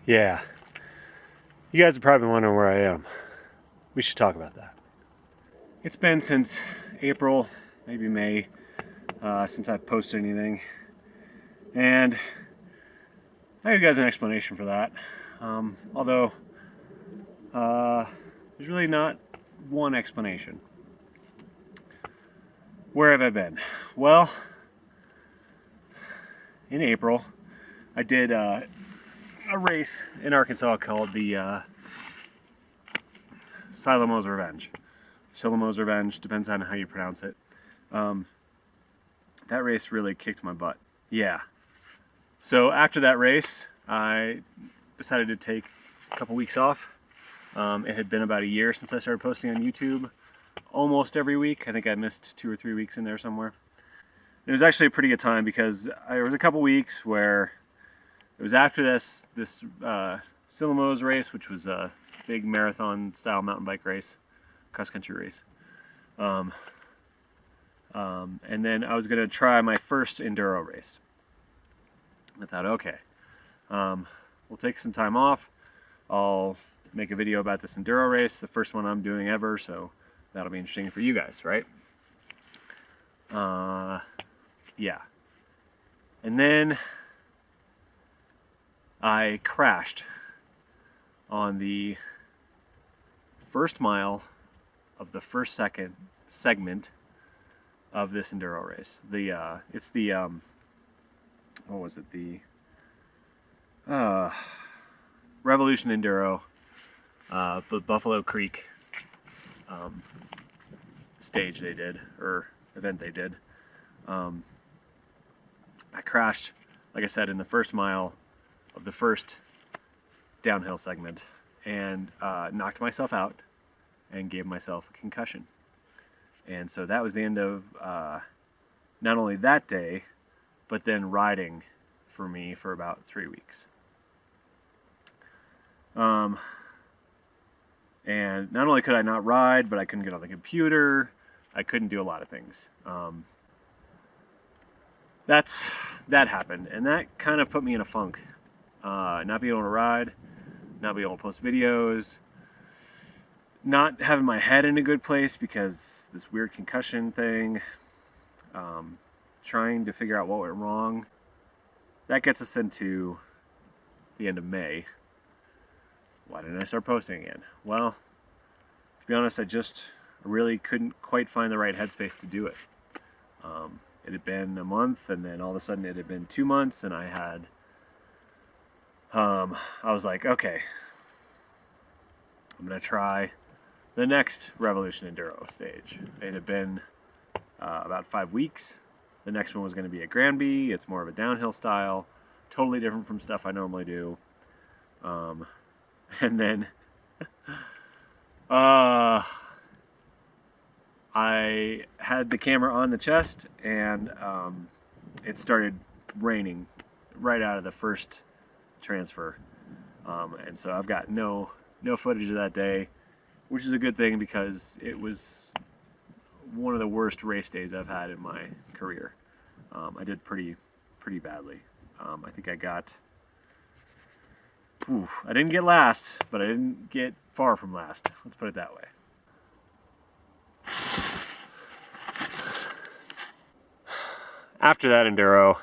Yeah, you guys are probably wondering where I am. We should talk about that. It's been since April, maybe May, since I've posted anything. And I'll give you guys an explanation for that. Although, there's really not one explanation. Where have I been? Well, in April, I did a race in Arkansas called the Silamo's Revenge. Silamo's Revenge, depends on how you pronounce it. That race really kicked my butt. Yeah. So after that race, I decided to take a couple weeks off. It had been about a year since I started posting on YouTube almost every week. I think I missed 2 or 3 weeks in there somewhere. It was actually a pretty good time because there was a couple weeks where it was after this Silamo's race, which was a big marathon style mountain bike race, cross country race. And then I was going to try my first enduro race. I thought, okay, we'll take some time off. I'll make a video about this enduro race, the first one I'm doing ever, so that'll be interesting for you guys, right? Yeah. And then I crashed on the first mile of the first segment of this enduro race. It's the what was it? The Revolution Enduro, the Buffalo Creek stage they did, or event they did. I crashed, like I said, in the first mile of the first downhill segment and knocked myself out and gave myself a concussion. And so that was the end of not only that day, but then riding for me for about 3 weeks. And not only could I not ride, but I couldn't get on the computer. I couldn't do a lot of things. That happened, and that kind of put me in a funk. Not being able to ride, not being able to post videos, not having my head in a good place because this weird concussion thing, trying to figure out what went wrong. That gets us into the end of May. Why didn't I start posting again? Well, to be honest, I just really couldn't quite find the right headspace to do it. It had been a month, and then all of a sudden it had been 2 months, and I was like, okay, I'm going to try the next Revolution Enduro stage. It had been about 5 weeks. The next one was going to be at Granby. It's more of a downhill style, totally different from stuff I normally do. And then I had the camera on the chest, and it started raining right out of the first transfer. And so I've got no footage of that day, which is a good thing because it was one of the worst race days I've had in my career. I did pretty badly. I think I got... I didn't get last, but I didn't get far from last. Let's put it that way. After that enduro,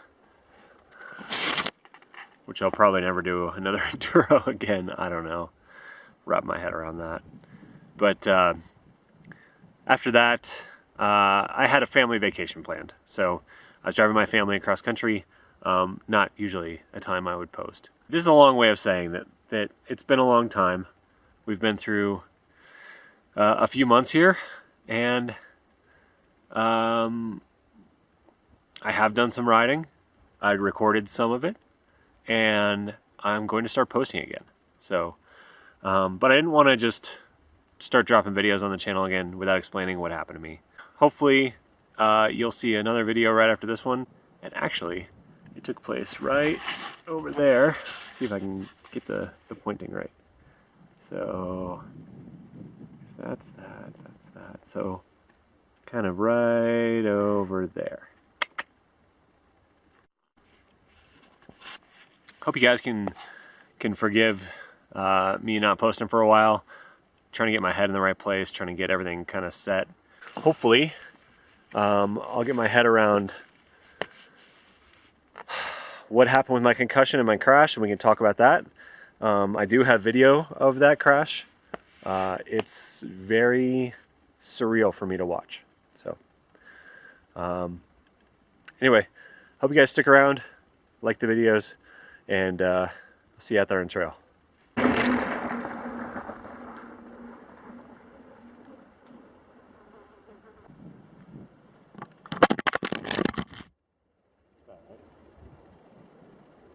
which I'll probably never do another enduro again, I don't know, wrap my head around that. But after that, I had a family vacation planned. So I was driving my family across country, not usually a time I would post. This is a long way of saying that it's been a long time. We've been through a few months here, and I have done some riding. I recorded some of it, and I'm going to start posting again. So, but I didn't want to just start dropping videos on the channel again without explaining what happened to me. Hopefully, you'll see another video right after this one. And actually, it took place right over there. see if I can get the pointing right. So that's that. So kind of right over there. Hope you guys can forgive me not posting for a while. Trying to get my head in the right place, trying to get everything kind of set. Hopefully, I'll get my head around what happened with my concussion and my crash, and we can talk about that. I do have video of that crash. It's very surreal for me to watch. So, anyway, hope you guys stick around, like the videos, and see you out there on trail.